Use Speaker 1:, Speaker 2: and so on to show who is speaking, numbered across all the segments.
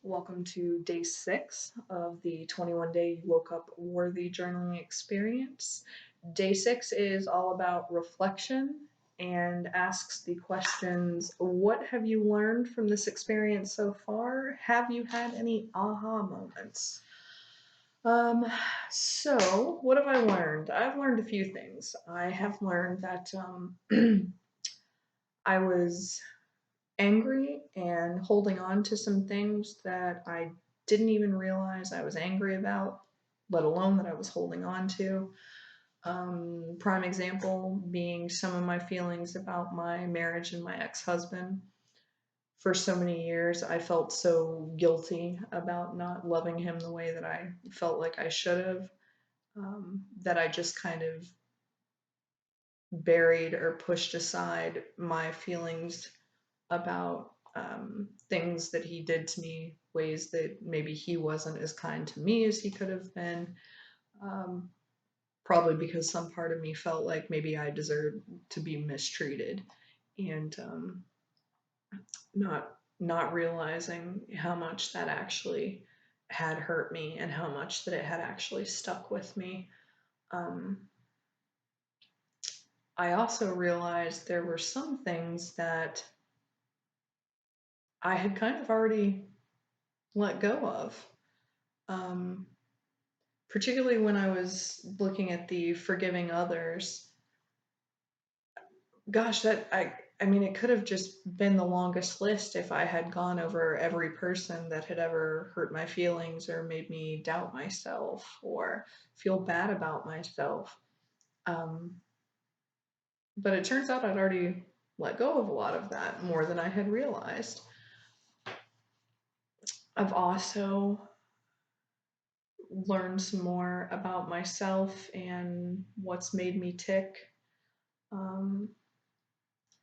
Speaker 1: Welcome to day 6 of the 21 Day You Woke Up Worthy Journaling Experience. Day 6 is all about reflection and asks the questions: what have you learned from this experience so far? Have you had any aha moments? Um, so, what have I learned? I've learned a few things. I have learned that I was angry and holding on to some things that I didn't even realize I was angry about, let alone that I was holding on to. Prime example being some of my feelings about my marriage and my ex husband. For so many years, I felt so guilty about not loving him the way that I felt like I should have, that I just kind of buried or pushed aside my feelings about things that he did to me, ways that maybe he wasn't as kind to me as he could have been. Um, Probably because some part of me felt like maybe I deserved to be mistreated, and not realizing how much that actually had hurt me and how much that it had actually stuck with me. Um, I also realized there were some things that I had kind of already let go of. Um, Particularly when I was looking at the forgiving others. Gosh, I mean, it could have just been the longest list if I had gone over every person that had ever hurt my feelings or made me doubt myself or feel bad about myself. Um, but it turns out I'd already let go of a lot of that more than I had realized. I've also learned some more about myself and what's made me tick. Um,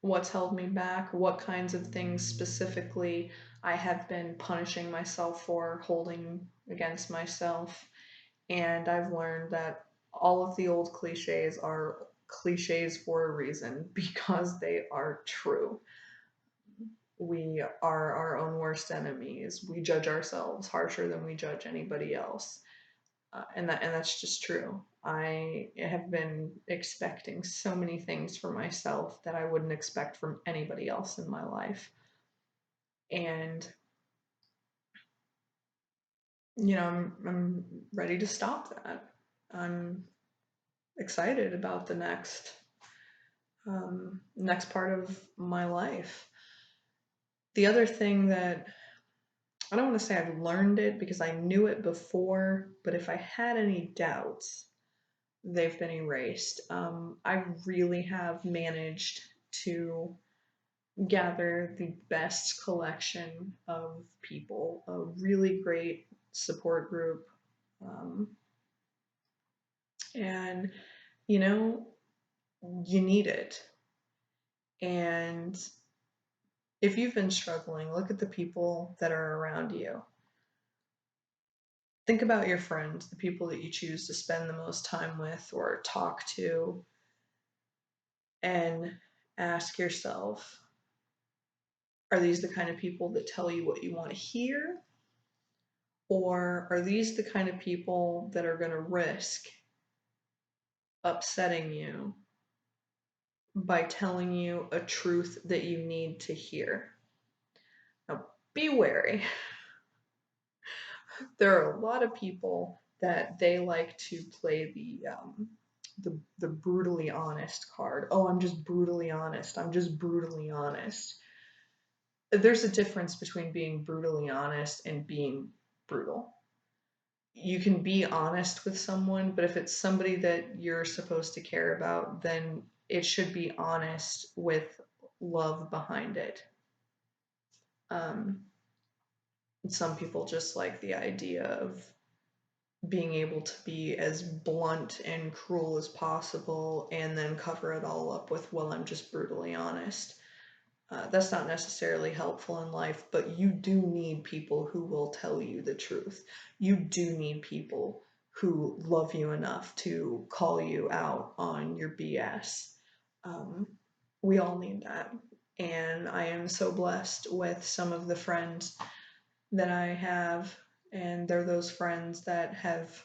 Speaker 1: what's held me back, what kinds of things specifically I have been punishing myself for, holding against myself. And I've learned that all of the old cliches are cliches for a reason because they are true. We are our own worst enemies. We judge ourselves harsher than we judge anybody else. And that's just true. I have been expecting so many things for myself that I wouldn't expect from anybody else in my life. And I'm ready to stop that. I'm excited about the next part of my life. The other thing that I don't want to say I've learned it because I knew it before, but if I had any doubts, they've been erased. I really have managed to gather the best collection of people, a really great support group. Um, and, you know, you need it. And if you've been struggling, look at the people that are around you. Think about your friends, the people that you choose to spend the most time with or talk to, and ask yourself, are these the kind of people that tell you what you want to hear? Or are these the kind of people that are going to risk upsetting you by telling you a truth that you need to hear? Now, be wary. There are a lot of people that they like to play the brutally honest card. Oh, I'm just brutally honest. I'm just brutally honest. There's a difference between being brutally honest and being brutal. You can be honest with someone, but if it's somebody that you're supposed to care about, then it should be honest with love behind it. Um, some people just like the idea of being able to be as blunt and cruel as possible and then cover it all up with, well, I'm just brutally honest. That's not necessarily helpful in life, but you do need people who will tell you the truth. You do need people who love you enough to call you out on your BS. Um, we all need that. And I am so blessed with some of the friends that I have, and they're those friends that have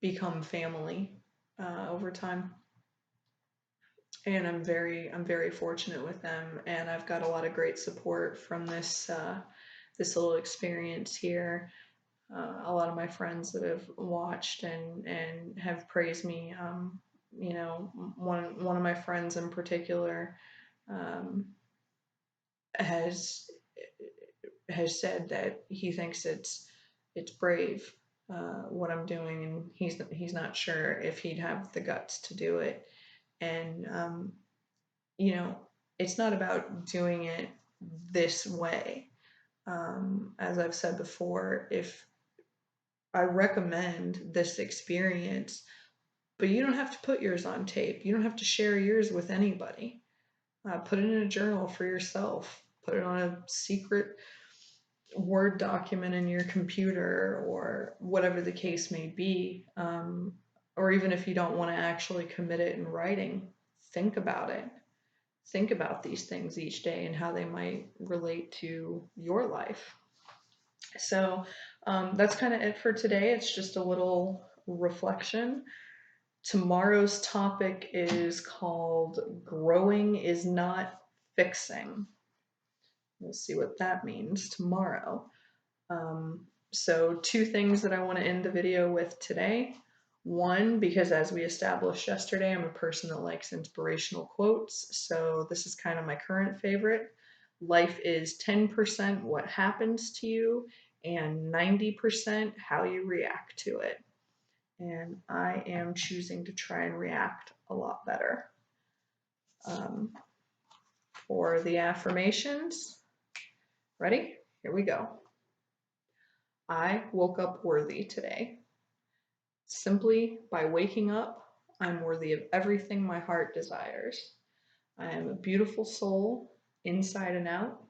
Speaker 1: become family over time. And I'm very fortunate with them, and I've got a lot of great support from this little experience here. A lot of my friends that have watched and have praised me. You know, one of my friends in particular um, has has said that he thinks it's brave what I'm doing, and he's not sure if he'd have the guts to do it. And you know, it's not about doing it this way. As I've said before, if I recommend this experience, but you don't have to put yours on tape. You don't have to share yours with anybody. Put it in a journal for yourself. Put it on a secret Word document in your computer or whatever the case may be. Or even if you don't want to actually commit it in writing, think about it. Think about these things each day and how they might relate to your life. So that's kind of it for today. It's just a little reflection. Tomorrow's topic is called Growing is Not Fixing. We'll see what that means tomorrow. So, two things that I want to end the video with today. One, because as we established yesterday, I'm a person that likes inspirational quotes. So, this is kind of my current favorite. Life is 10% what happens to you and 90% how you react to it. And I am choosing to try and react a lot better. For the affirmations, ready? Here we go. I woke up worthy today. Simply by waking up, I'm worthy of everything my heart desires. I am a beautiful soul, inside and out.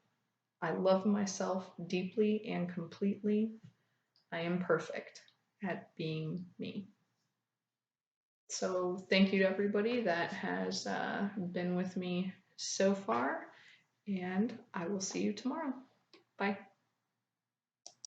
Speaker 1: I love myself deeply and completely. I am perfect at being me. So, thank you to everybody that has been with me so far, and I will see you tomorrow. Bye.